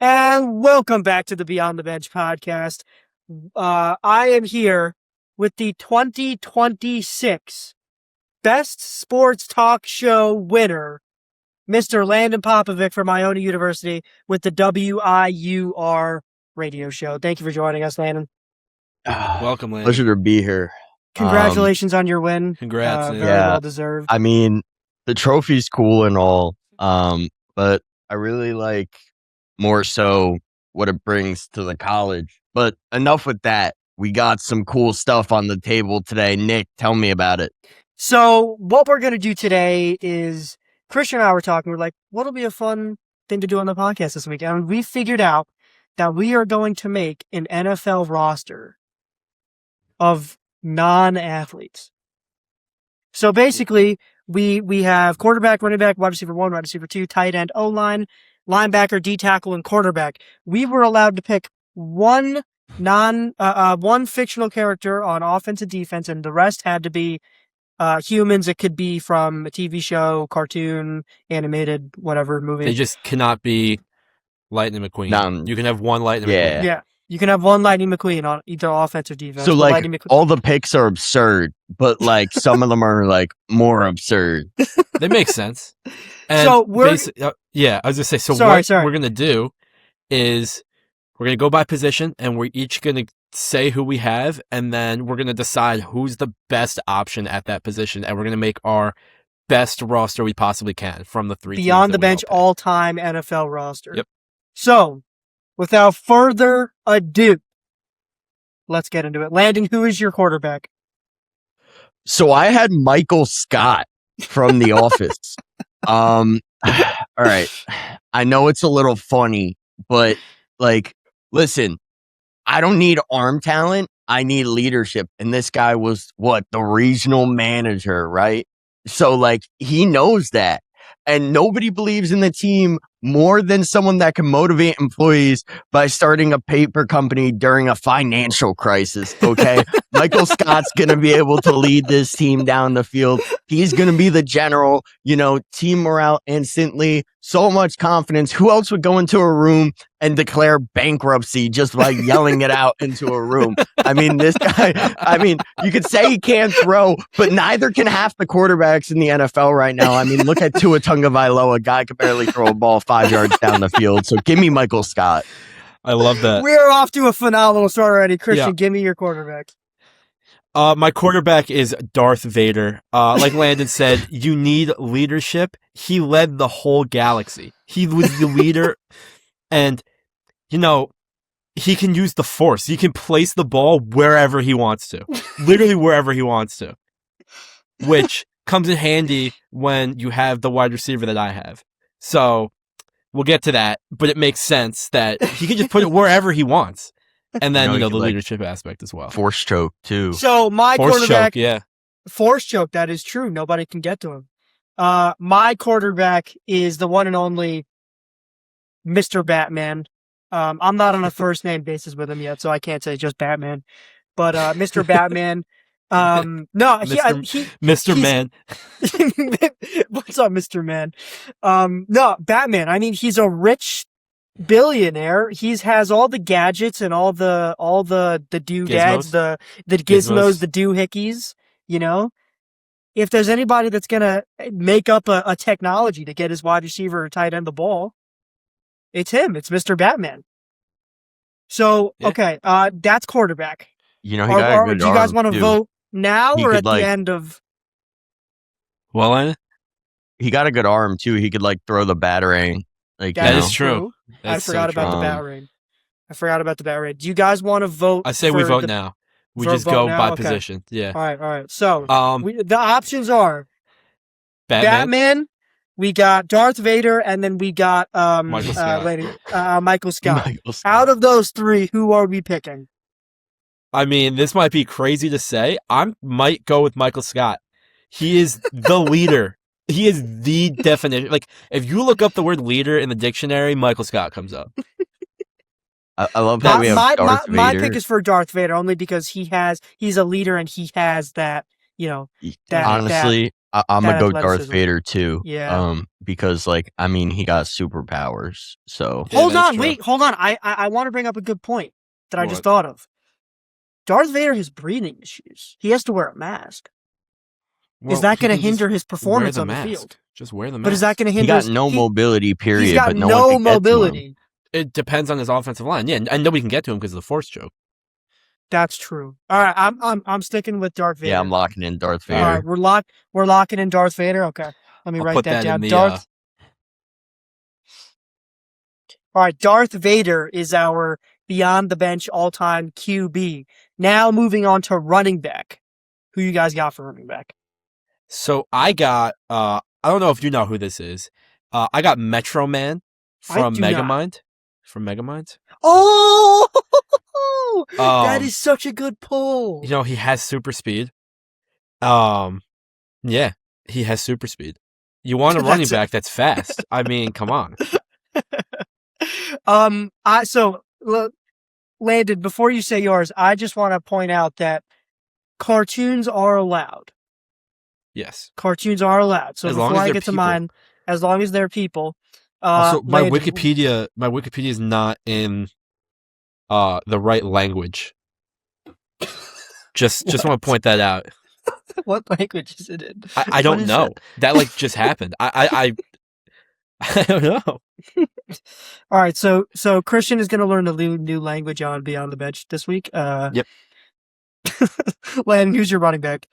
And welcome back to the Beyond the Bench podcast. I am here with the 2026 Best Sports Talk Show winner, Mr. Landon Popovic from Iona University with the WIUR radio show. Thank you for joining us, Landon. Welcome, Landon. Pleasure to be here. Congratulations on your win. Congrats. Very well deserved. I mean, the trophy's cool and all, but I really like more so what it brings to the college. But enough with that. We got some cool stuff on the table today. Nick, tell me about it. So what we're going to do today is, Christian and I were talking, we're like, what'll be a fun thing to do on the podcast this week? And we figured out that we are going to make an NFL roster of non-athletes. So basically, we have quarterback, running back, wide receiver 1, wide receiver 2, tight end, O-line, linebacker, D-tackle, and quarterback. We were allowed to pick one fictional character on offense and defense, and the rest had to be humans. It could be from a TV show, cartoon, animated, whatever movie. They just cannot be Lightning McQueen. You can have one Lightning McQueen. Yeah. You can have one Lightning McQueen on either offense or defense. So, like, all the picks are absurd, but, like, some of them are, like, more absurd. They make sense. And so, I was going to say, what we're going to do is we're going to go by position, and we're each going to say who we have, and then we're going to decide who's the best option at that position, and we're going to make our best roster we possibly can from the three Beyond the Bench all-time NFL roster. Yep. So, without further ado, let's get into it. Landon, who is your quarterback? So I had Michael Scott from The Office. All right. I know it's a little funny, but, like, listen, I don't need arm talent. I need leadership. And this guy was the regional manager, right? So, like, he knows that. And nobody believes in the team more than someone that can motivate employees by starting a paper company during a financial crisis, okay? Michael Scott's going to be able to lead this team down the field. He's going to be the general, team morale instantly. So much confidence. Who else would go into a room and declare bankruptcy just by yelling it out into a room? I mean, this guy, you could say he can't throw, but neither can half the quarterbacks in the NFL right now. I mean, look at Tua Tagovailoa. A guy could barely throw a ball 5 yards down the field. So give me Michael Scott. I love that. We're off to a phenomenal start already. Christian, give me your quarterback. My quarterback is Darth Vader. Like Landon said, you need leadership. He led the whole galaxy. He was the leader. And, he can use the Force. He can place the ball wherever he wants to. Literally wherever he wants to. Which comes in handy when you have the wide receiver that I have. So, we'll get to that. But it makes sense that he can just put it wherever he wants. And then, the leadership aspect as well. Force choke, too. So, my quarterback... Choke, yeah. Force choke, that is true. Nobody can get to him. My quarterback is the one and only Mr. Batman. I'm not on a first-name basis with him yet, so I can't say just Batman. But Mr. Batman... Mr. Man. What's up, Mr. Man? No, Batman. I mean, he's a rich billionaire. He has all the gadgets and all the doodads, the gizmos, the doohickeys, If there's anybody that's gonna make up a technology to get his wide receiver or tight end the ball, it's him. It's Mr. Batman. So, okay, that's quarterback. He got a good do you guys want to vote now or at the end of? Well, he got a good arm too. He could throw the batarang. That is true. I forgot about the bat rain. Do you guys want to vote? I say we vote now. We just go by position. Yeah. All right. So the options are Batman. We got Darth Vader, and then we got Michael Scott. Michael Scott. Out of those three, who are we picking? I mean, this might be crazy to say. I might go with Michael Scott. He is the leader. He is the definition. If you look up the word leader in the dictionary, Michael Scott comes up. I love how we have Darth Vader. My pick is for Darth Vader only because he's a leader and he has that, Honestly, I'm that gonna go Darth athleticism. Vader too. Yeah. Because like I mean he got superpowers. So Yeah, Hold that's on, true. wait, hold on. I want to bring up a good point that I just What? thought of. Darth Vader has breathing issues. He has to wear a mask. Well, Is that he going to can just hinder his wear performance the on the mask. field? Just wear the mask. But is that going to he hinder got his no mobility He's period, got but no one no can get to him. mobility. It depends on his offensive line. Yeah, and nobody can get to him because of the force choke. That's true. All right, I'm sticking with Darth Vader. Yeah, I'm locking in Darth All Vader. All right, we're locking in Darth Vader. Okay, let me I'll write put that that down. in the. Darth. All right, Darth Vader is our beyond the bench all-time QB. Now moving on to running back. Who you guys got for running back? So I got. I don't know if you know who this is. I got Metro Man from do not. Megamind. From Megamind. Oh, that Um, is such a good pull. You know, he has super speed. Yeah, he has super speed. You want a running back that's fast. I mean, come on. Landon, before you say yours, I just want to point out that cartoons are allowed. Yes. Cartoons are allowed. So As long before as I they're get to people. mine, as long as they're people. Also, my Landon, Wikipedia is not in the right language. Just want to point that out. What language is it in? I don't know. That like just happened. I don't know. All right, so Christian is going to learn a new language on Beyond the Bench this week. Yep. Landon, who's your running back?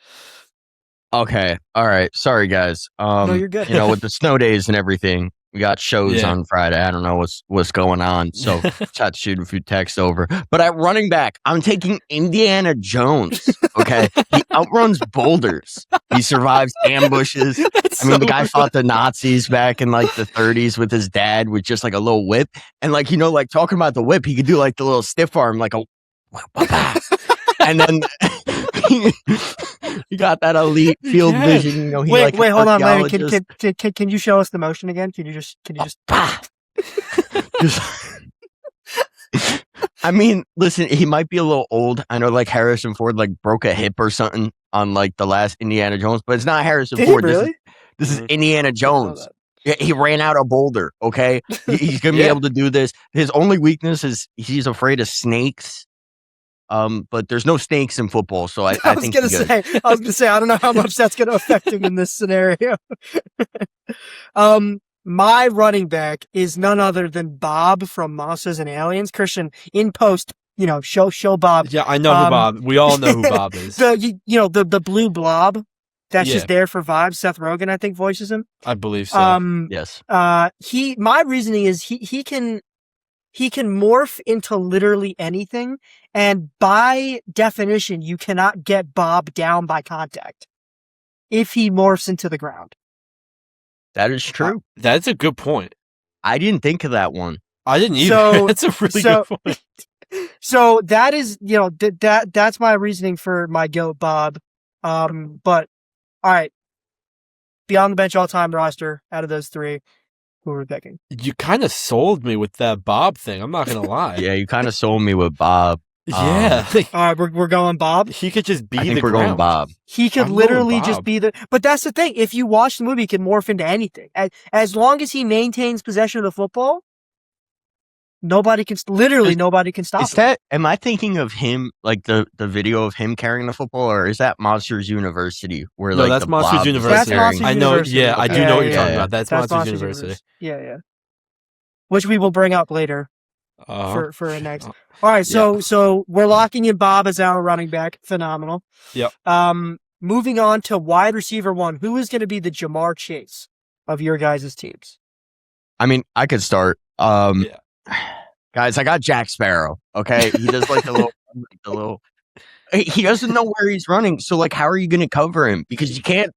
Okay. All right. Sorry, guys. No, you're good. You know, with the snow days and everything, we got shows on Friday. I don't know what's going on. So chat shoot a few texts over. But at running back, I'm taking Indiana Jones. Okay. He outruns boulders. He survives ambushes. The guy fought the Nazis back in like the 30s with his dad with just like a little whip. And like, you know, like talking about the whip, he could do like the little stiff arm, like a and then he got that elite field vision. You know, wait, hold on, Landon. Can you show us the motion again? Can you just? I mean, listen, he might be a little old. I know, like Harrison Ford, like broke a hip or something on like the last Indiana Jones, but it's not Harrison Ford. Really? This is Indiana Jones. He ran out of Boulder. Okay, he's gonna be able to do this. His only weakness is he's afraid of snakes. But there's no snakes in football, so I was gonna say, I don't know how much that's gonna affect him in this scenario. My running back is none other than Bob from Monsters and Aliens. Christian, in post, you know, show Bob. Yeah, I know who Bob. We all know who Bob is. The blue blob that's just there for vibes. Seth Rogen, I think, voices him. I believe so. Yes. My reasoning is he can morph into literally anything, and by definition, you cannot get Bob down by contact if he morphs into the ground. That is true. That's a good point. I didn't think of that one. I didn't either. That's a really good point. So that is, you know, that's my reasoning for my goat Bob. But all right, beyond the bench all-time roster out of those three, who are we picking? You kind of sold me with that Bob thing. I'm not gonna lie. Yeah, you kind of sold me with Bob. Yeah. All right, we're going Bob. He could just be I think the we're ground. going Bob. He could literally just be the. But that's the thing. If you watch the movie, he can morph into anything. As long as he maintains possession of the football, nobody can stop Is him. that? Am I thinking of him like the video of him carrying the football, or is that Monsters University? Where No, like that's the Monsters blob is University. That's Monsters I know. University. Yeah, I do know what you're talking about. That's Monsters University. University. Yeah. Which we will bring up later for a next. All right, so we're locking in Bob as our running back. Phenomenal. Yep. Moving on to wide receiver one. Who is going to be the Jamar Chase of your guys' teams? I mean, I could start. Guys, I got Jack Sparrow. Okay, he does like the little. He doesn't know where he's running, so like, how are you going to cover him? Because you can't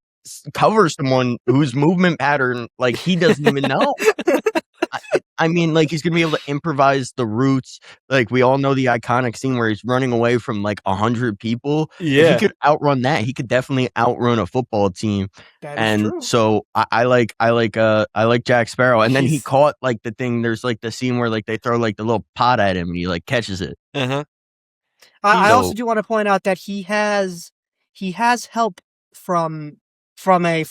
cover someone whose movement pattern like he doesn't even know. I mean, like he's gonna be able to improvise the routes. Like we all know the iconic scene where he's running away from like 100 people. Yeah, if he could outrun that. He could definitely outrun a football team. That is true. So I like Jack Sparrow. And then he caught like the thing. There's like the scene where like they throw like the little pot at him and he like catches it. I also do want to point out that he has help from from a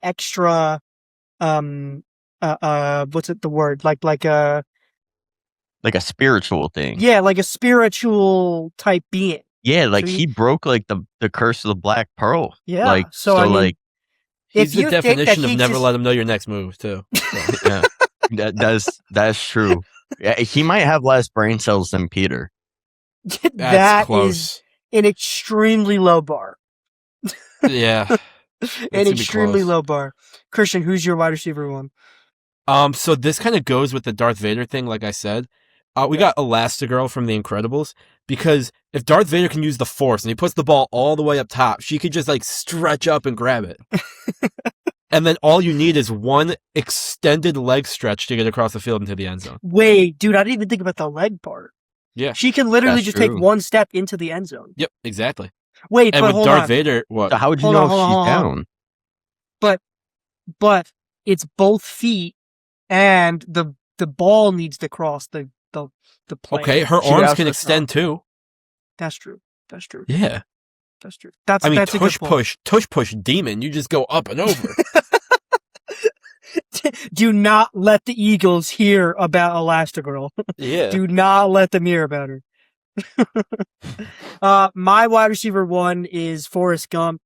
extra what's it the word like a spiritual thing. Yeah, like a spiritual type being. Yeah, like So he broke like the curse of the Black Pearl. Yeah. Like So I mean, like He's if the you think that definition of he never just- let him know your next move, too. So. yeah, that's true. Yeah, he might have less brain cells than Peter. That's that close. is an extremely low bar. Yeah. An extremely low bar. Christian, who's your wide receiver one? So this kind of goes with the Darth Vader thing, like I said. We got Elastigirl from The Incredibles, because if Darth Vader can use the Force and he puts the ball all the way up top, she could just like stretch up and grab it. And then all you need is one extended leg stretch to get across the field into the end zone. Wait, dude, I didn't even think about the leg part. Yeah. She can literally That's just true. take one step into the end zone. Yep, exactly. Wait, And but with hold Darth on. Vader, what? So how would you Hold know on, if hold on, she's hold on. down? But it's both feet, and the ball needs to cross the plane. Okay, her She arms also can extend too. That's true. That's true. Yeah. That's true. That's I mean, that's a good point. tush push demon, you just go up and over. Do not let the Eagles hear about Elastigirl. Yeah. Do not let them hear about her. My wide receiver one is Forrest Gump.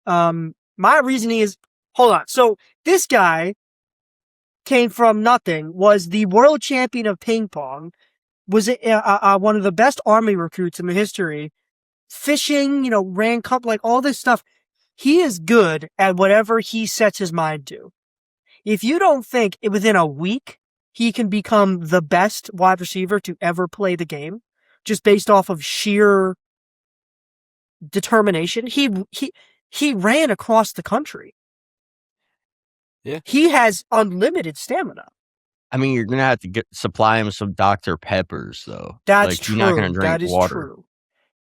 My reasoning is, hold on. So this guy came from nothing, was the world champion of ping pong, was one of the best army recruits in the history, fishing, ran cup, like all this stuff. He is good at whatever he sets his mind to. If you don't think within a week he can become the best wide receiver to ever play the game, just based off of sheer determination, he ran across the country. Yeah. He has unlimited stamina. I mean, you're gonna have to supply him some Dr. Peppers, though. That's like, true. You're not gonna drink that is water. true.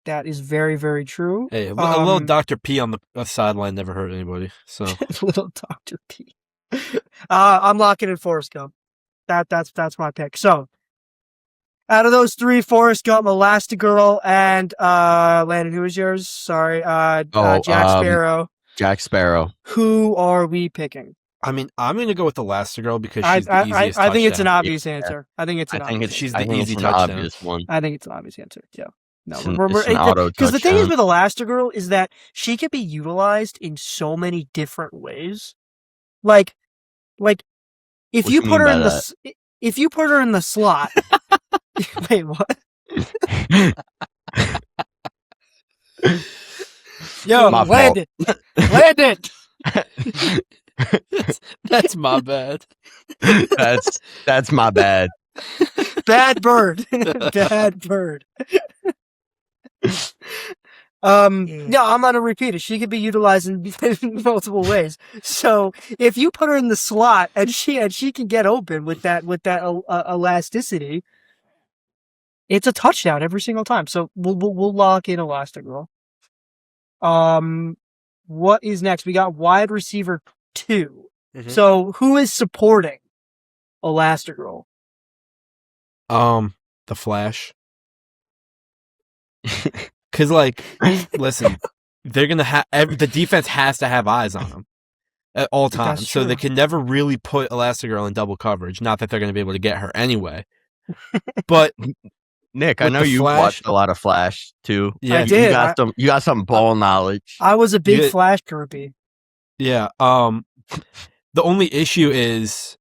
That is very, very true. Hey, a little Dr. P on the sideline never hurt anybody. So little Dr. P. I'm locking in Forrest Gump. That's my pick. So, out of those three, Forrest Gump, Elastigirl, and Landon, who is yours? Sorry, Jack Sparrow. Jack Sparrow. Who are we picking? I mean, I'm gonna go with Elastigirl because she's the easiest. I think it's an touchdown. obvious answer. I think it's an obvious. she's I the think easy it's an touchdown. obvious one. I think it's an obvious answer. Yeah. No, It's an auto because the thing is touchdown. with Elastigirl is that she can be utilized in so many different ways. Like if What you you put mean her by in that? if you put her in the slot. Wait, what? Yo, My Landon. Landon. That's my bad. That's my bad. Bad bird. Bad bird. No, I'm gonna repeat it. She could be utilized in multiple ways. So if you put her in the slot and she can get open with that elasticity, it's a touchdown every single time. So we'll lock in Elastigirl. What is next? We got wide receiver 2. Mhm. So who is supporting Elastigirl? The Flash. Because, like, listen, they're gonna have the defense has to have eyes on them at all times, That's so they true. can never really put Elastigirl in double coverage. Not that they're gonna be able to get her anyway, but Nick, I With know the you Flash- watched a lot of Flash too. Yeah, I You did. got some ball knowledge. I was a big Yeah. Flash groupie. yeah. The only issue is,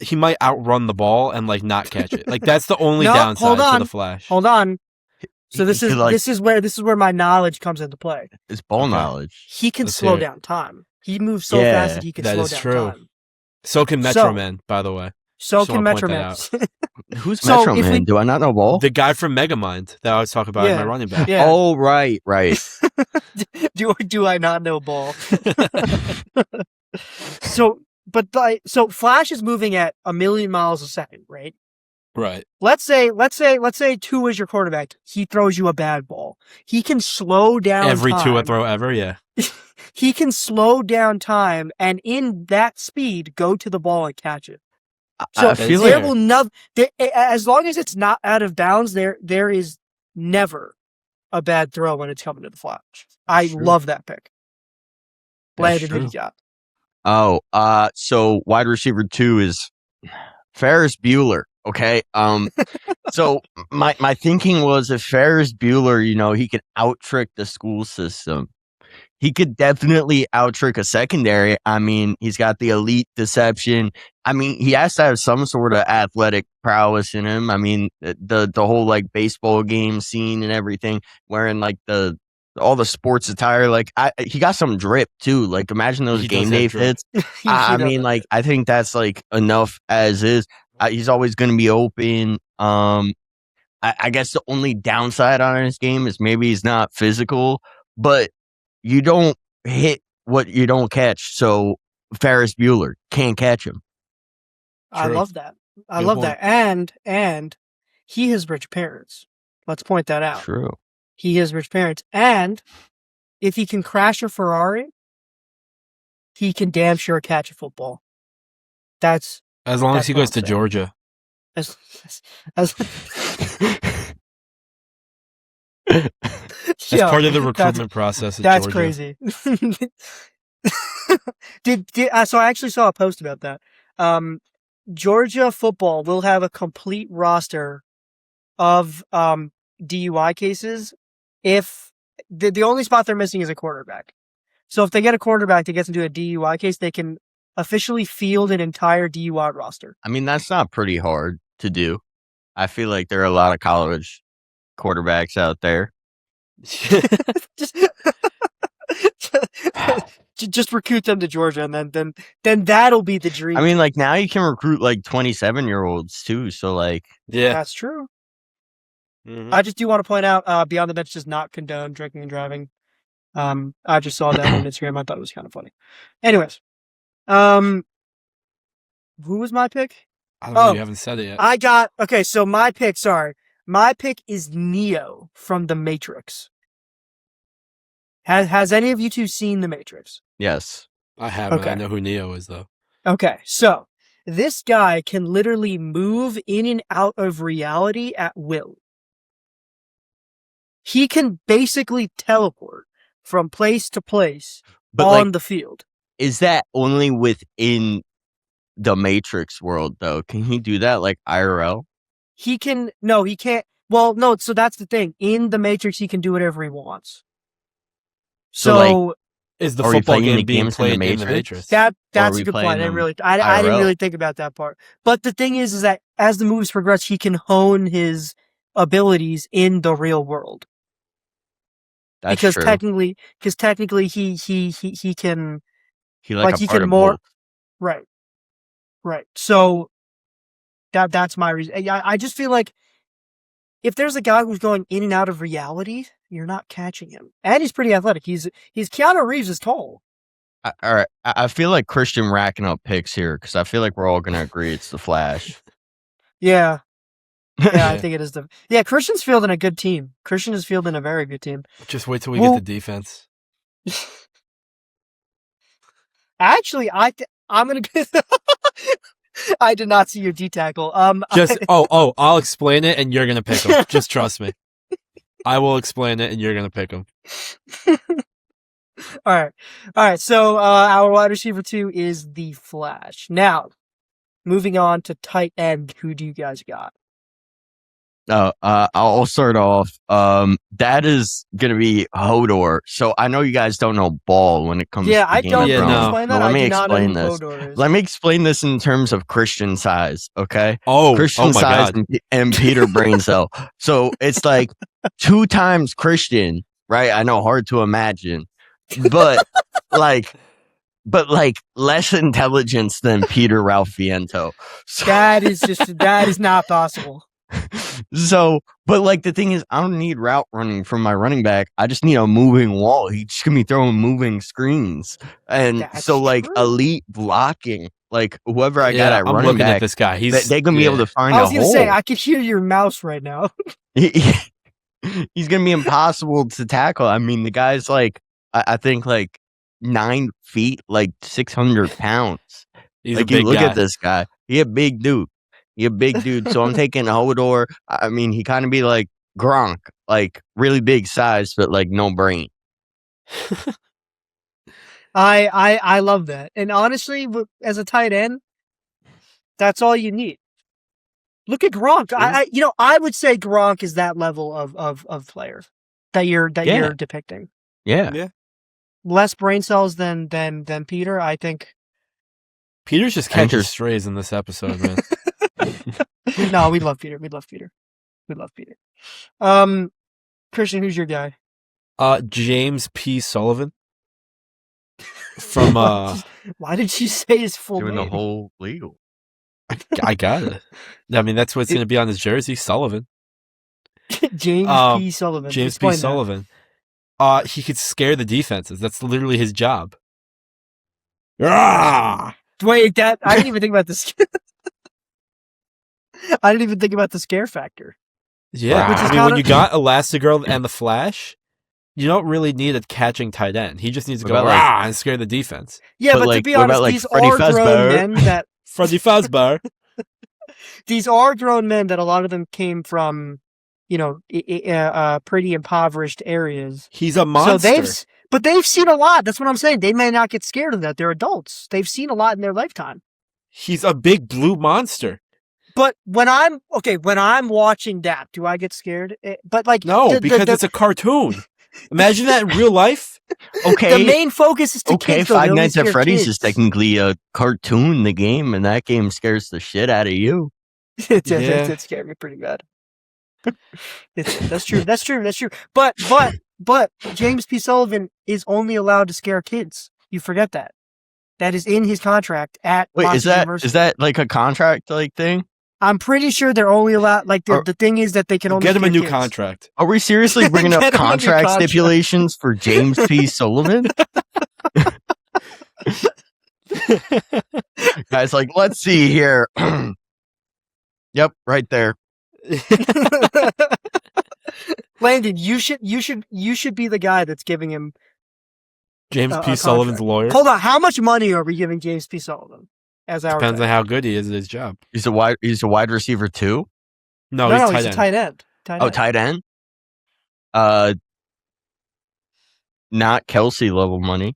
he might outrun the ball and like not catch it. Like that's the only No, downside hold to on. the Flash. Hold on. So He this could, like, is where my knowledge comes into play. It's ball Okay. knowledge. He can Let's slow hear it. down time. He moves so Yeah, fast that he can that slow is down true. time. So can Metro Man, by the way. So Just can wanna point Metro that Man. Who's So Metro if Man? we- Do I not know ball? The guy from Megamind that I was talking about in my running back. Yeah. Oh, right. Do I not know ball? So Flash is moving at 1,000,000 miles a second, right? Right. Let's say 2 is your quarterback. He throws you a bad ball. He can slow down Every time. two throw ever, yeah. He can slow down time and in that speed go to the ball and catch it. So I feel there like will not, as long as it's not out of bounds, there is never a bad throw when it's coming to the Flash. I True. love that pick. Landon, who do you got? So wide receiver 2 is Ferris Bueller. Okay. So my thinking was if Ferris Bueller, he could out trick the school system. He could definitely out trick a secondary. I mean, he's got the elite deception. I mean, he has to have some sort of athletic prowess in him. I mean, the whole like baseball game scene and everything, wearing like all the sports attire. Like he got some drip too. Like imagine those game day fits. I mean, like I think that's like enough as is. He's always going to be open. I guess the only downside on his game is maybe he's not physical, but you don't hit what you don't catch. So Ferris Bueller can't catch him. I love that. I love that. And he has rich parents. Let's point that out. True. He has rich parents. And if he can crash a Ferrari, he can damn sure catch a football. That's as long as he goes to Georgia. As part of the recruitment process. That's Georgia. crazy. So I actually saw a post about that. Georgia football will have a complete roster of DUI cases if the only spot they're missing is a quarterback. So if they get a quarterback that gets into a DUI case, they can officially field an entire DUI roster. I mean, that's not pretty hard to do. I feel like there are a lot of college quarterbacks out there. just recruit them to Georgia, and then that'll be the dream. I mean, like now you can recruit like 27-year-olds too. So like, yeah, that's true. Mm-hmm. I just do want to point out, Beyond the Bench does not condone drinking and driving. I just saw that on Instagram. I thought it was kind of funny. Anyways, who was my pick? I don't know. You haven't said it yet. So my pick is Neo from The Matrix. Has any of you two seen The Matrix? Yes. I haven't. Okay. I know who Neo is, though. Okay, so this guy can literally move in and out of reality at will. He can basically teleport from place to place on the field. Is that only within the Matrix world, though? Can he do that like IRL? He can. No, he can't. Well, no, so that's the thing. In the Matrix, he can do whatever he wants. So is the football game being played in the Matrix? That's a good point. I didn't really think about that part. But the thing is that as the movies progress, he can hone his abilities in the real world. That's true. Because technically he can. He can more. Right. So that's my reason. I just feel like if there's a guy who's going in and out of reality, you're not catching him. And he's pretty athletic. He's Keanu Reeves is tall. All right. I feel like Christian racking up picks here because I feel like we're all going to agree it's the Flash. Yeah. Yeah, I think it is Christian's fielding a good team. Christian is fielding a very good team. Just wait till we get the defense. Actually, I'm going to... I did not see your D tackle. I'll explain it and you're gonna pick him. Just trust me. I will explain it and you're gonna pick him. All right. So our wide receiver 2 is the Flash. Now, moving on to tight end. Who do you guys got? I'll start off. That is gonna be Hodor. So I know you guys don't know ball when it comes. to I don't. Explain that. Let me explain this. Let me explain this in terms of Christian size. Okay. Christian size and Peter brain cell. So it's like 2 times Christian, right? I know, hard to imagine, but like less intelligence than Peter Ralph Viento. So, that is not possible. So, but like the thing is, I don't need route running from my running back. I just need a moving wall. He's just gonna be throwing moving screens, and that's true. Elite blocking. Like whoever I got at running back, at this guy. They're gonna be able to find a hole. I was gonna say, I could hear your mouse right now. He's gonna be impossible to tackle. I mean, the guy's like, I think like 9 feet, like 600 pounds. He's like, a big guy. At this guy. He a big dude. So I'm taking Hodor. I mean, he kind of be like Gronk, like really big size, but like no brain. I love that. And honestly, as a tight end, that's all you need. Look at Gronk. I would say Gronk is that level of player that you're depicting. Yeah. Less brain cells than Peter, I think. Peter's just catching strays in this episode, man. No, we love Peter. We love Peter. Christian, who's your guy? James P. Sullivan. From Why did you say his full doing name? the whole legal. I got it. I mean, that's what's going to be on his jersey, Sullivan. James P. Sullivan. James Explain P. Sullivan. He could scare the defenses. That's literally his job. Ah! Wait, I didn't even think about this. I didn't even think about the scare factor. Yeah, I mean, when you got Elastigirl and the Flash, you don't really need a catching tight end. He just needs to go and scare the defense. Yeah, but to be honest, these are grown men that Freddy Fazbear. These are grown men that a lot of them came from, pretty impoverished areas. He's a monster. So they've seen a lot. That's what I'm saying. They may not get scared of that. They're adults. They've seen a lot in their lifetime. He's a big blue monster. But when I'm watching that, do I get scared? No, because it's a cartoon. Imagine that in real life. Okay. The main focus is to kids. Five Nights at Freddy's is technically a cartoon, the game, and that game scares the shit out of you. It scared me pretty bad. That's true. But James P. Sullivan is only allowed to scare kids. You forget that. That is in his contract at Wait, University. Is that like a contract thing? I'm pretty sure they're only allowed. The thing is that they can only get him a new kids. contract. Are we seriously bringing up contract stipulations for James P. Sullivan? Guys, let's see here. Yep, right there. Landon, you should be the guy that's giving him James P. Sullivan's lawyer. Hold on, how much money are we giving James P. Sullivan as our Depends on how good he is at his job. He's a wide receiver too? No, he's a tight end. Tight end? Not Kelsey level money.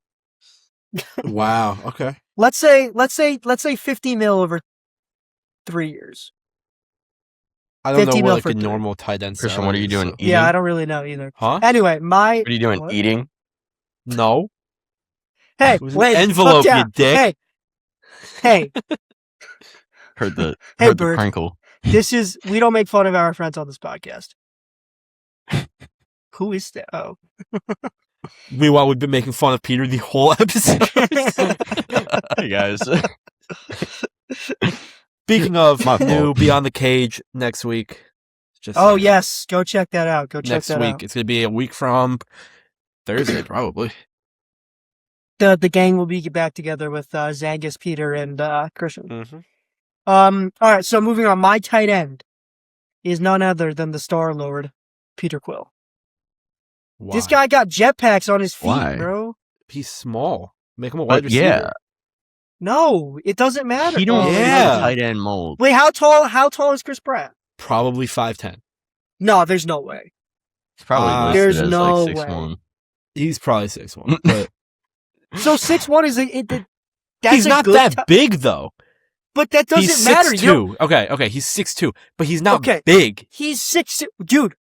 Wow. Okay. Let's say 50 mil over 3 years. I don't know what a normal tight end. Christian, what are you doing? Eating? Yeah, I don't really know either. Huh? Anyway, what are you doing? What? Eating? No. Hey, wait, envelope, you dick. Hey. Heard the Bird. crinkle. We don't make fun of our friends on this podcast. Who is that? Oh. Meanwhile, we've been making fun of Peter the whole episode. Hey guys. Speaking of new Beyond the Cage next week. Yes, go check that out. Next week. It's going to be a week from Thursday, probably. The gang will be back together with Zangus, Peter, and Christian. Mm-hmm. All right, so moving on. My tight end is none other than the Star Lord, Peter Quill. Why? This guy got jetpacks on his feet, Why? bro. He's small. Make him a wide receiver. Yeah. No, it doesn't matter. He don't have tight end mold. Wait, how tall is Chris Pratt? Probably 5'10". No, there's no way. It's probably there's no way. 6'1". He's probably 6'1", but so 6'1" is he's not that big though. But that doesn't he's matter. 6'2". Okay, he's 6'2", but he's not big. He's 6'2". Dude,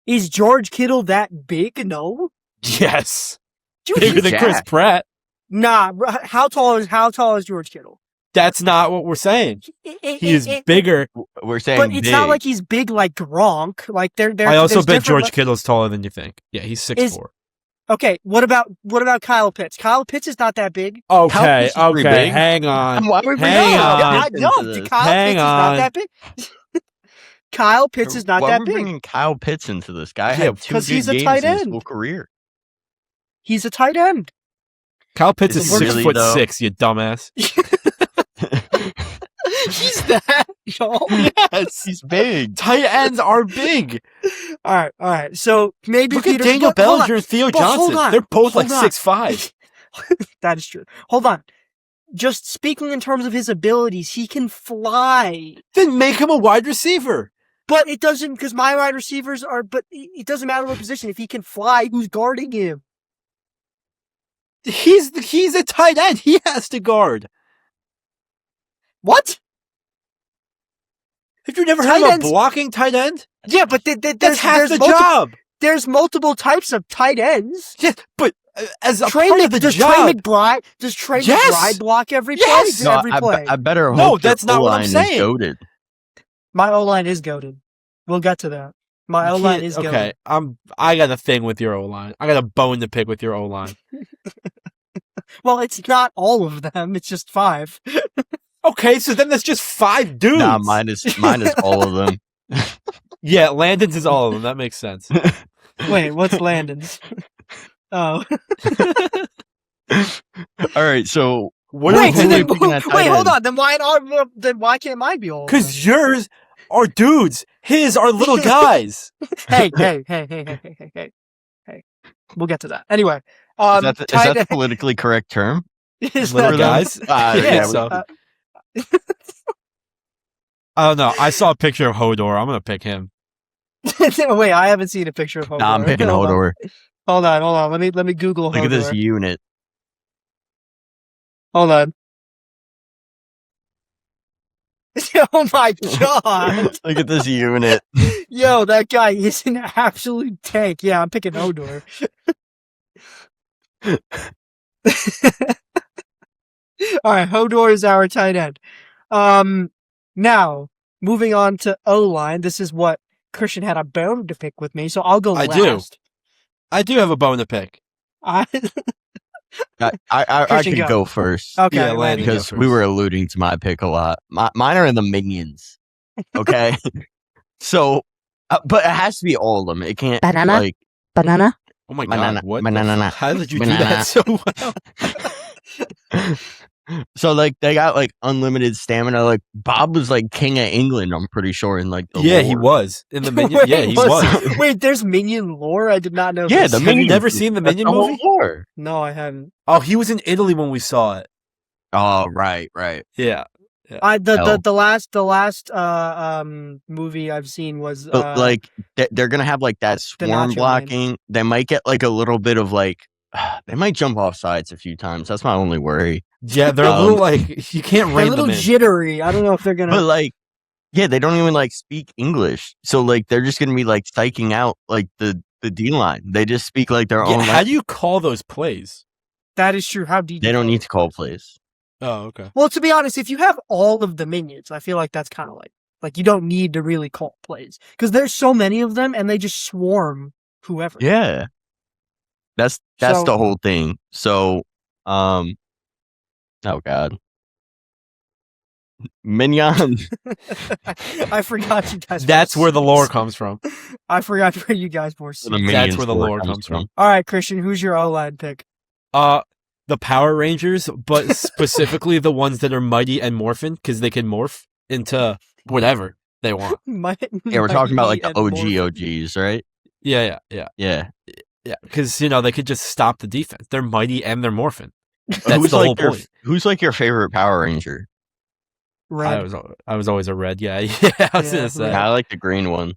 is George Kittle that big? No. Yes. Dude, bigger than Chris Pratt. Nah, how tall is George Kittle? That's not what we're saying. He is bigger. We're saying but it's not like he's big like Gronk. Like they're I also bet George Kittle's taller than you think. Yeah, he's 6'4". Okay, what about Kyle Pitts? Kyle Pitts is not that big. Okay, hang on. Why are we hang on. Kyle Pitts is not that big. Kyle Pitts is not that big. Why are we bringing Kyle Pitts into this guy? Had 2 good he's a games tight end. In his whole career. He's a tight end. Kyle Pitts is 6'6", you dumbass. He's that, y'all. Yes, he's big. Tight ends are big. All right. So maybe look at Daniel Bellinger and Theo Johnson. They're both 6'5". That is true. Hold on. Just speaking in terms of his abilities, he can fly. Then make him a wide receiver. But it doesn't, because my wide receivers are. But it doesn't matter what position. If he can fly, who's guarding him? He's a tight end. He has to guard. What? Have you never Tight heard of a ends- blocking tight end? Yeah, but That's half the job. There's multiple types of tight ends. Yeah, but as a Trey part of the does job. Trey McBride block every play? Yes! No, Every play. I better hope No, that's not what I'm O-line is saying. goated. My O-line is goated. We'll get to that. My You O-line can't- is okay. goated. I got a thing with your O-line. I got a bone to pick with your O-line. Well, it's not all of them. It's just 5. Okay, so then that's just 5 dudes. Nah, mine is all of them. Yeah, Landon's is all of them. That makes sense. Wait, what's Landon's? Oh. All right, so What Wait, are so we then, looking at tight wait, hold end? on. Then why can't mine be all? of them? Because yours are dudes. His are little guys. Hey. We'll get to that. Anyway, Is that tight the politically correct term? is Little that- guys. Ah, Yeah, yeah, so- uh, I don't know. I saw a picture of Hodor. I'm gonna pick him. Wait, I haven't seen a picture of Hodor. Nah, I'm picking Hold on. Hodor. Hold on. Let me Google Look Hodor. at this unit. Hold on. Oh my god! Look at this unit. Yo, that guy is an absolute tank. Yeah, I'm picking Hodor. All right, Hodor is our tight end. Now moving on to O-line. This is what Christian had a bone to pick with me, so I'll go I last. I do have a bone to pick. I Christian, could go. go first. Okay, Yeah, Landon, Landon, go Because first. we were alluding to my pick a lot. Mine are in the minions. Okay. So, but it has to be all of them. It can't Banana? like Banana? Oh my Banana, god! What? banana, How did you do banana. that so well? so like they got like unlimited stamina. Like Bob was like king of England. I'm pretty sure in like the Yeah, he lore. was in the minion. Wait, Yeah, he what? was. Wait, there's minion lore? I did not know Yeah, this. the Have you Minions. never seen the That's Minion the whole movie? lore. No, I haven't. Oh, he was in Italy when we saw it. Oh right. Yeah. The last movie I've seen was But like they're gonna have like that the swarm Nacho blocking. They might get like a little bit of like they might jump off sides a few times. That's my only worry. Yeah, they're a little like you can't they're a rein little them in. jittery. I don't know if they're gonna. But like, yeah, they don't even like speak English. So like they're just gonna be like psyching out like the D line. They just speak like their Yeah, own. how do you call those plays? That is true. How deep? They don't need to call plays. Oh, okay. Well, to be honest, if you have all of the minions, I feel like that's kind of like you don't need to really call plays because there's so many of them and they just swarm whoever. Yeah, that's So- the whole thing. So, oh god, minion. I forgot you guys. That's were- where the lore comes from. I forgot where you guys were. The All minions where the lore comes from. right, Christian, who's your O-line pick? The Power Rangers, but specifically the ones that are mighty and morphin, because they can morph into whatever they want. Yeah, we're talking about like the Mighty and OGs, right? Yeah. Yeah. Because they could just stop the defense. They're mighty and they're morphin. That's who's the like whole point. Who's like your favorite Power Ranger? Red. I was always a red. Yeah, I was Yeah, gonna say red. I like the green one.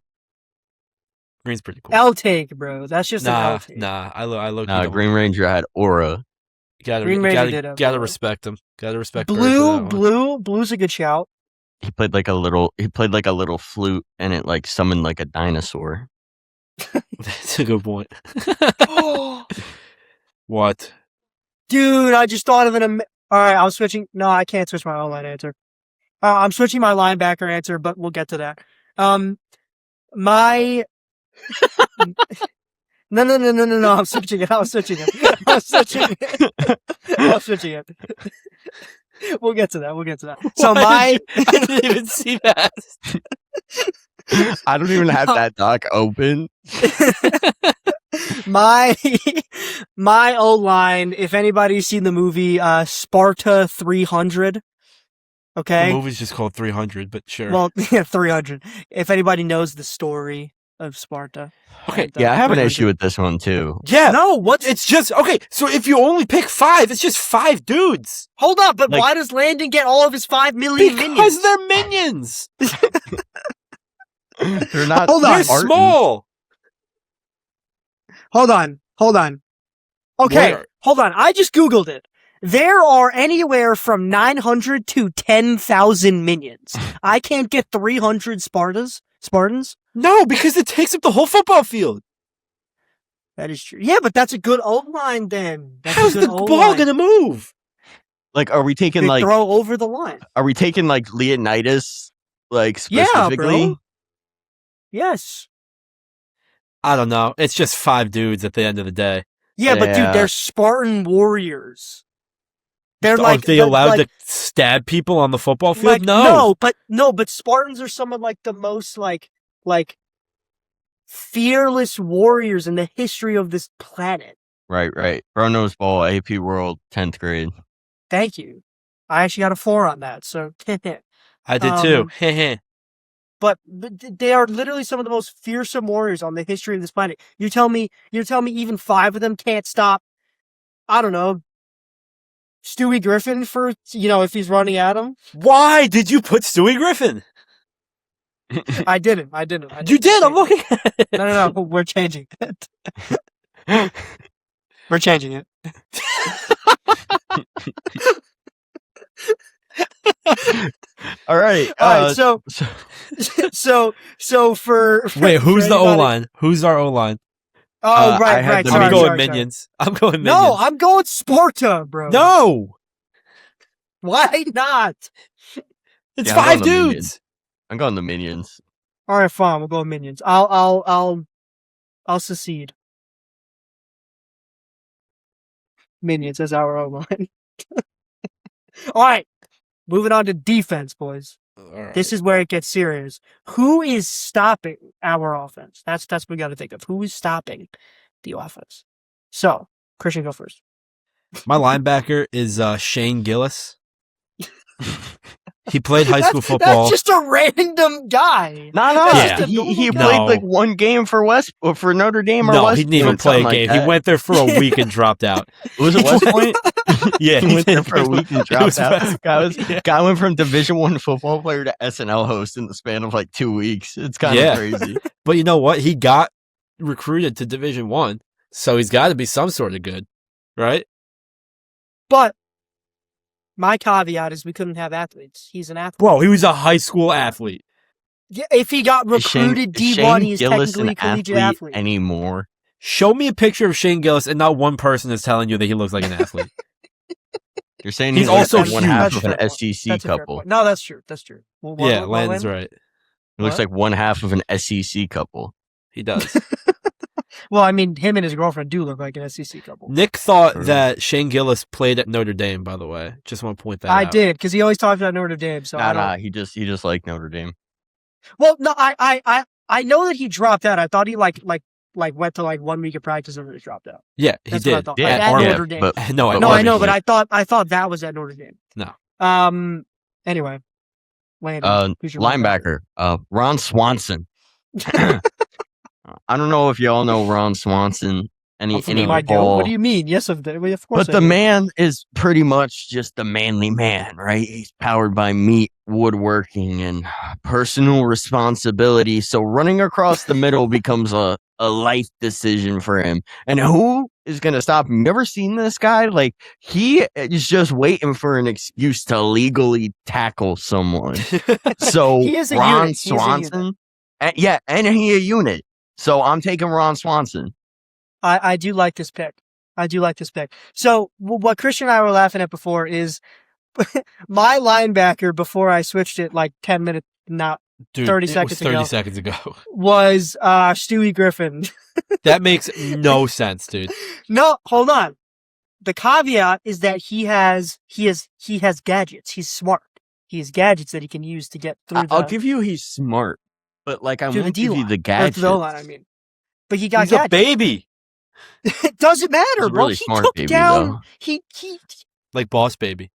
green's pretty cool. L take, bro. That's just an Nah, L take. nah. I look. Green Ranger had aura. Gotta respect him. Gotta respect Bird for that one. Blue's a good shout. He played like a little flute and it like summoned like a dinosaur. That's a good point. What? Dude, I just thought of all right, I'm switching. No, I can't switch my O-line answer. I'm switching my linebacker answer, but we'll get to that. My no. I'm switching it. We'll get to that. So What? my I didn't even see that. I don't even have that doc open. my O-line, if anybody's seen the movie Sparta 300, okay? The movie's just called 300, but sure. Well, yeah, 300. If anybody knows the story of Sparta. okay. Yeah, I have an 300. issue with this one too. Yeah. No, what's It's just okay. So if you only pick 5, it's just 5 dudes Hold up, but Like- why does Landon get all of his 5 million because minions? they're minions. They're not. Hold on. They're Spartans. small. Hold on. Okay. Hold on, I just Googled it. There are anywhere from 900 to 10,000 minions. I can't get 300 Spartans? No, because it takes up the whole football field. That is true. Yeah, but that's a good O-line then. How's the ball going to move? Like, are we taking, They like... throw over the line. Are we taking, like, Leonidas, like, specifically? Yeah, bro. Yes. I don't know. It's just 5 dudes at the end of the day. Yeah, but dude, they're Spartan warriors. They're Are they allowed to stab people on the football field? No, but Spartans are some of like the most like fearless warriors in the history of this planet. Right. Bro knows ball, AP World, 10th grade. Thank you. I actually got a 4 on that, so I did too. but they are literally some of the most fearsome warriors on the history of this planet. You're telling me even 5 of them can't stop, I don't know, Stewie Griffin for, if he's running at him? Why did you put Stewie Griffin? I didn't. You did? I'm looking at it. No. We're changing it. We're changing it. All right. So for wait, who's the O-line? Who's our O-line? Oh, right. I'm going Minions. No, I'm going Sparta, bro. No. Why not? It's 5 dudes. I'm going the Minions. All right, fine. We'll go Minions. I'll secede. Minions as our O-line. All right. Moving on to defense, boys. Right. This is where it gets serious. Who is stopping our offense? That's what we got to think of. Who is stopping the offense? So, Christian, go first. My linebacker is Shane Gillis. He played high school football. That's just a random guy. No. Yeah. He played like one game for Notre Dame or no, West he didn't even play a game. He went there for a week and dropped out. Was it West Point? Yeah, he went there for a week and dropped out. Yeah. Guy went from Division I football player to SNL host in the span of like 2 weeks. It's kind of crazy. But you know what? He got recruited to Division I, so he's got to be some sort of good, right? But my caveat is we couldn't have athletes. He's an athlete. Bro, he was a high school athlete. Yeah, if he got recruited D1, he's technically a collegiate athlete anymore. Show me a picture of Shane Gillis, and not one person is telling you that he looks like an athlete. You're saying he's also one half of an SEC couple. No, that's true. Landon's right. He looks like one half of an SEC couple. He does. Well, I mean, him and his girlfriend do look like an SEC couple. Nick thought that Shane Gillis played at Notre Dame, by the way. Just want to point that out. I did, because he always talked about Notre Dame. So he just liked Notre Dame. Well, no, I know that he dropped out. I thought he like went to like 1 week of practice and then dropped out. Yeah, he That's did. What I thought. Yeah, at Notre Dame. No, I know, but I thought that was at Notre Dame. No. Anyway, Landon, who's your linebacker, Ron Swanson. I don't know if y'all know Ron Swanson. Any ball. What do you mean? Yes, of course. But the man is pretty much just a manly man, right? He's powered by meat, woodworking, and personal responsibility. So running across the middle becomes a life decision for him. And who is going to stop him? You ever seen this guy? Like, he is just waiting for an excuse to legally tackle someone. So Ron Swanson, and he a unit. So I'm taking Ron Swanson. I do like this pick. So what Christian and I were laughing at before is my linebacker before I switched it like 10 minutes, not 30 seconds ago. 30 seconds ago. Was Stewie Griffin. That makes no sense, dude. No, hold on. The caveat is that he has gadgets. He's smart. He has gadgets that he can use to get through. I'll give you he's smart, but like I won't give you the gadgets. The O-line, I mean. But he got he's gadgets. A baby. It doesn't matter, bro. Really smart took baby, down. Though. He like Boss Baby.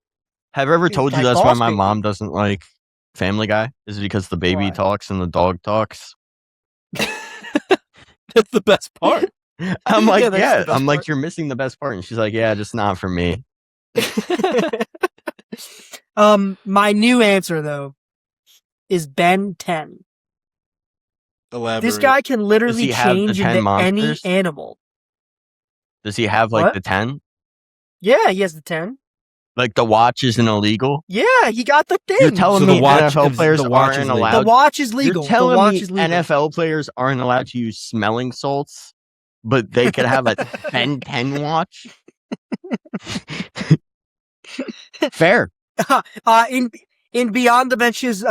Have I ever told you that's why my mom doesn't like Family Guy? Is it because the baby talks and the dog talks? That's the best part. I'm like, I'm like, you're missing the best part, and she's like, yeah, just not for me. My new answer though is Ben 10. Elaborate. This guy can literally change into any animal. Does he have like the 10? Yeah, he has the 10. Like the watch isn't illegal. Yeah, he got the thing. You're telling So me the watch NFL is- players the watch is aren't legal. allowed. The watch is legal. You're telling the watch me is legal. NFL players aren't allowed to use smelling salts, but they could have a 10-10 watch. Fair. In Beyond the Benches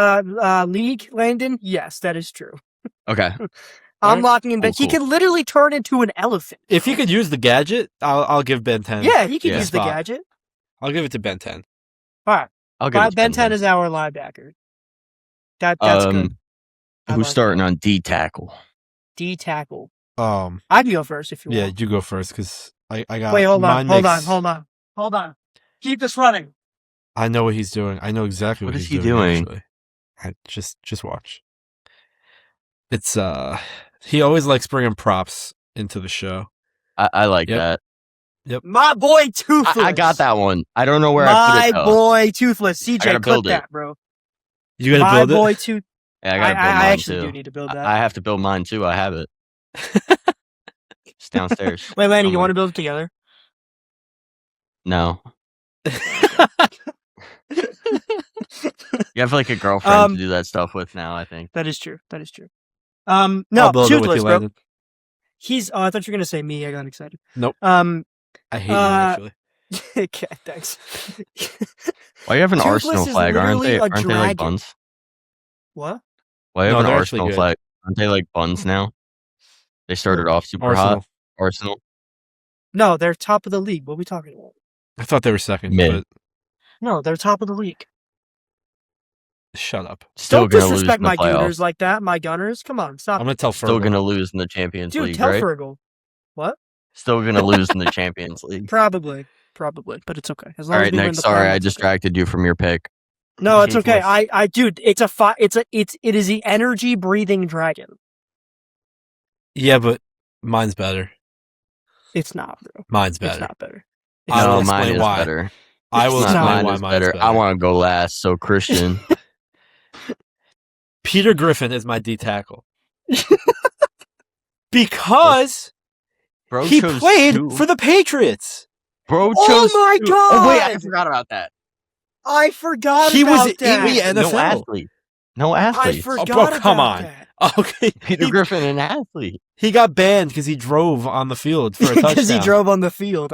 league, Landon, yes, that is true. Okay. I'm locking in Ben. Cool, He can literally turn into an elephant. If he could use the gadget, I'll give Ben 10. Yeah, he can Yeah. use the Spot. gadget. I'll give it to Ben 10. All right. I'll give it to Ben 10 is our linebacker. That's good. I Who's like starting on D tackle? D tackle. Yeah, I can go first if you want. you go first because I got. Wait, hold on. mine Hold on. Keep this running. I know what he's doing. I know exactly what What he's is he doing? Actually. Just watch. It's he always likes bringing props into the show. I like Yep. that. My boy Toothless. I got that one. I don't know where I put My it though. boy Toothless. I CJ, gotta clip build it. that, bro. You gonna My build boy it? Tooth. Yeah, I gotta build mine I actually too. do need to build that. I have to build mine too. I have it. It's downstairs. Wait, Lanny, you somewhere. want to build it together? No. You have like a girlfriend to do that stuff with now, I think. That is true. I'll No, build it with Toothless, you, bro. Landon. He's. Oh, I thought you were gonna say me. I got excited. Nope. I hate you actually. okay, thanks. Why you have an Toothless Arsenal is flag? Aren't literally they? a Aren't they like dragon. buns? What? Why you No, have an they're actually Arsenal good. flag? Aren't they like buns now? They started off super Arsenal. hot. Arsenal. No, they're top of the league. What are we talking about? I thought they were second, Mid. but No, they're top of the league. shut up. Still Don't gonna lose in disrespect the my playoffs. Gooners like that. My Gunners. Come on, stop. I'm gonna tell Still Fergal. gonna lose in the Champions Dude, League, tell right? Fergal. What? Still gonna lose in the Champions League. Probably, but it's okay. As long All as right, we win next. the Sorry, playoffs, I it's okay. distracted you from your pick. No, it's okay. Toothless. Dude, it is the energy breathing dragon. Yeah, but mine's better. It's not, bro. Mine's It's better. not better. I will No, mine explain is why. better. I will It's explain not. why Mine is mine's better. I want to go last. So Christian. Peter Griffin is my D tackle because Bro he chose played two. for the Patriots. Bro Oh chose my two. Oh wait, I God! forgot about that. I forgot He was about that. in the NFL. No athlete. No I athlete. forgot bro, about come on. that. Okay, Peter Griffin, an athlete. he got banned because he drove on the field for a touchdown. Because he drove on the field.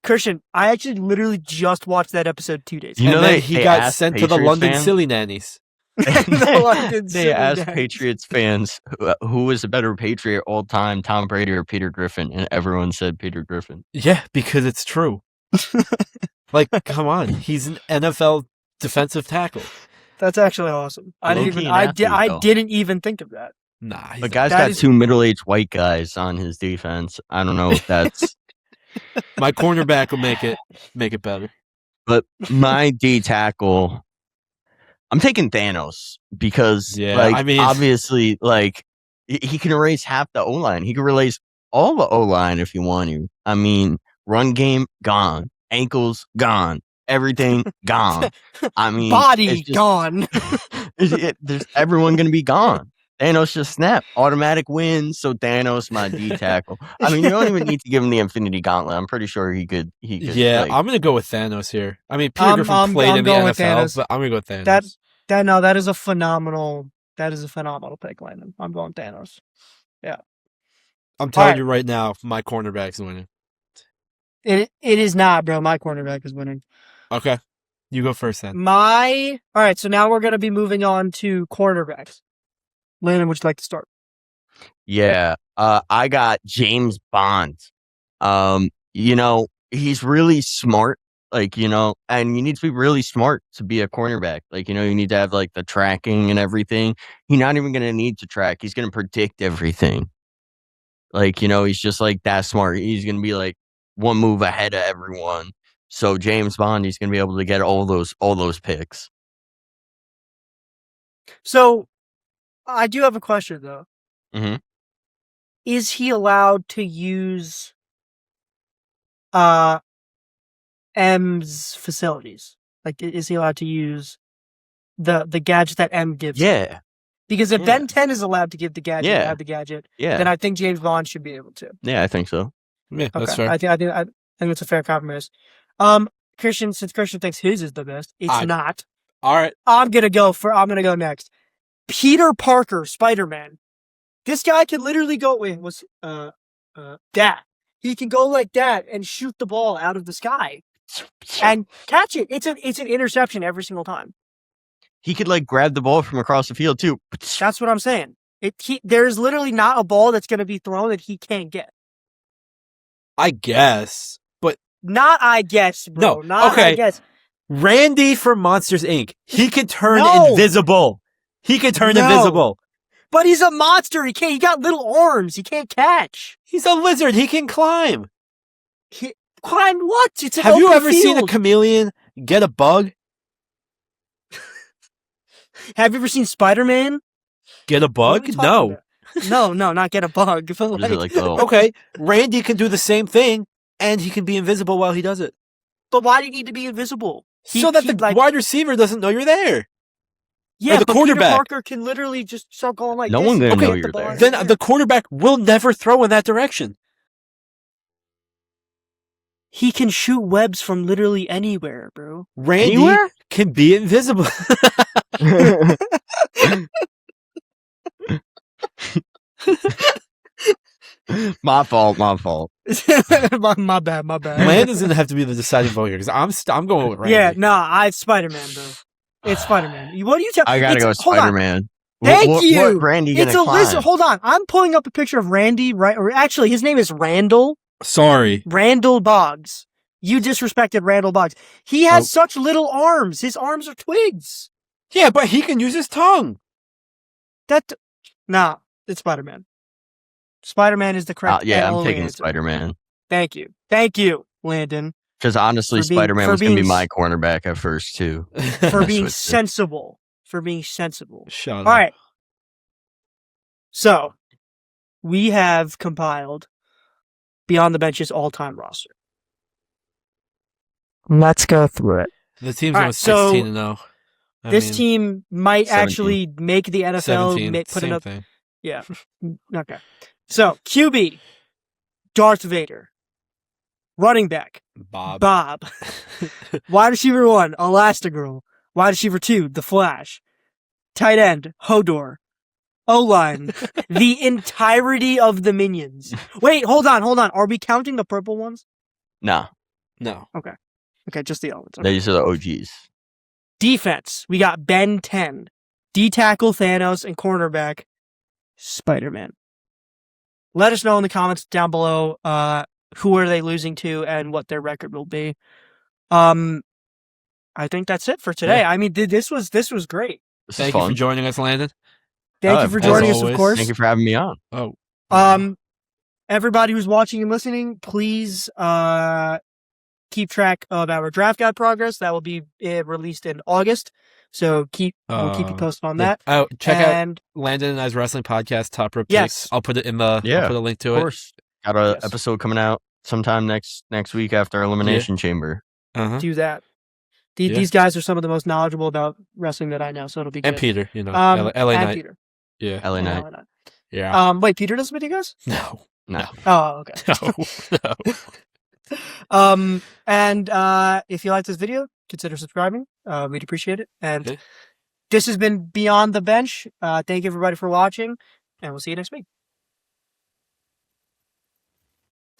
Christian, I actually literally just watched that episode 2 days You ago. know and then they- he they got asked sent to the Patriots London fans? Silly Nannies. They asked Patriots fans who was a better Patriot all time, Tom Brady or Peter Griffin, and everyone said Peter Griffin. Yeah, because it's true. Like, come on, he's an NFL defensive tackle. That's actually awesome. I Low-key an athlete, though. didn't even think of that. Nah, he's The not. guy's that got is- two middle-aged white guys on his defense. I don't know if that's, My cornerback will make it better. but my D tackle, I'm taking Thanos because, Yeah, like, I mean- obviously, like, he can erase half the O line. He can erase all the O line if you want to. I mean, run game gone, ankles gone, everything gone. I mean, Body it's just- gone. there's everyone going to be gone. Thanos just snap, automatic win. So Thanos, my D tackle. I mean, you don't even need to give him the Infinity Gauntlet. I'm pretty sure he could. Yeah, like, I'm gonna go with Thanos here. I mean, Peter I'm Griffin played in the going with NFL, Thanos. but I'm gonna go with Thanos. That is a phenomenal pick, Landon. I'm going Thanos. I'm telling Alright. you right now, my cornerback's winning. It is not, bro. My cornerback is winning. Okay, you go first then. All right, so now we're gonna be moving on to cornerbacks. Landon, would you like to start? Yeah. I got James Bond. He's really smart. Like, and you need to be really smart to be a cornerback. Like, you need to have like the tracking and everything. He's not even going to need to track. He's going to predict everything. Like, he's just like that smart. He's going to be like one move ahead of everyone. So James Bond, he's going to be able to get all those picks. So, I do have a question though. Mhm. Is he allowed to use M's facilities? Like, is he allowed to use the gadget that M gives? him? Yeah. Because if Yeah. Ben 10 is allowed to give the gadget, Yeah. have the gadget, Yeah. then I think James Bond should be able to. Yeah, I think so. Yeah, that's Okay. fair. I think it's a fair compromise. Christian, since Christian thinks his is the best, it's not. All right. I'm gonna go next. Peter Parker, Spider-Man. This guy can literally go. Wait, what's that? He can go like that and shoot the ball out of the sky and catch it. It's an interception every single time. He could like grab the ball from across the field too. That's what I'm saying. There's literally not a ball that's going to be thrown that he can't get. I guess, but not I guess, bro. No. Not okay. I guess. Randy from Monsters Inc. He can turn No. invisible. He can turn No. invisible. But he's a monster. He can't. He got little arms. He can't catch. He's a lizard. He can climb. Climb what? It's an Have you open ever seen a field. chameleon get a bug? Have you ever seen Spider-Man? Get a What are bug? we talking No. about? No, not get a bug. But What is it like? Little? Okay, Randy can do the same thing, and he can be invisible while he does it. But why do you need to be invisible? So that the wide receiver doesn't know you're there. Yeah, the but quarterback. Peter Parker can literally just start going like No this. one gonna and know get you're the ball there. in Then air. the quarterback will never throw in that direction. He can shoot webs from literally anywhere, bro. Randy Anywhere? can be invisible. My fault. my bad. Landon's gonna have to be the deciding vote here because I'm going with Randy. Yeah, nah, it's Spider-Man, bro. It's Spider-Man. What do you tell? I gotta go with Hold on. Spider-Man. Thank you. What Randy gonna It's a climb? lizard. Hold on. I'm pulling up a picture of Randy, right? Or actually, his name is Randall. Sorry. Randall Boggs. You disrespected Randall Boggs. He has such little arms. His arms are twigs. Yeah, but he can use his tongue. Nah, it's Spider-Man. Spider-Man is the correct Yeah, I'm only taking answer. Spider-Man. Thank you, Landon, Because honestly, For being- Spider-Man for was going to be being- my cornerback at first too. for being Switched it. sensible. Shut up. All right. So, we have compiled Beyond the Bench's all-time roster. Let's go through it. The team's All going right, so 16-0. This team might 17. actually make the NFL. 17, Put same another. thing. Yeah. Okay. So QB, Darth Vader. Running back, Bob. Wide receiver 1, Elastigirl. Wide receiver 2, The Flash. Tight end, Hodor. O-line, the entirety of the Minions. Wait, hold on. Are we counting the purple ones? No, No. Okay, just the ones. these are the OGs. Defense, we got Ben 10. D-tackle, Thanos, and cornerback, Spider-Man. Let us know in the comments down below who are they losing to and what their record will be. I think that's it for today. Yeah. I mean, this was great. This is Thank you fun. for joining us, Landon. Thank Oh, you for as joining us, of always. course. Thank you for having me on. Oh. Everybody who's watching and listening, please keep track of our draft guide progress. That will be released in August. So we'll keep you posted on that. Oh, check out And Landon and I's wrestling podcast, Top Rope Yes. Picks. I'll put it in the. Yeah, I'll put a link to Of it. course, got a Yes. episode coming out sometime next week after Elimination Chamber. Uh-huh. do that. Yeah. These guys are some of the most knowledgeable about wrestling that I know, so it'll be good. And Peter, you know, LA and Knight. Peter. Yeah. LA And Knight. LA Knight. Yeah. Wait, Peter doesn't video guys? No. No. Oh, okay. No. And if you like this video, consider subscribing. We'd appreciate it. And Okay. this has been Beyond the Bench. Thank you everybody for watching, and we'll see you next week.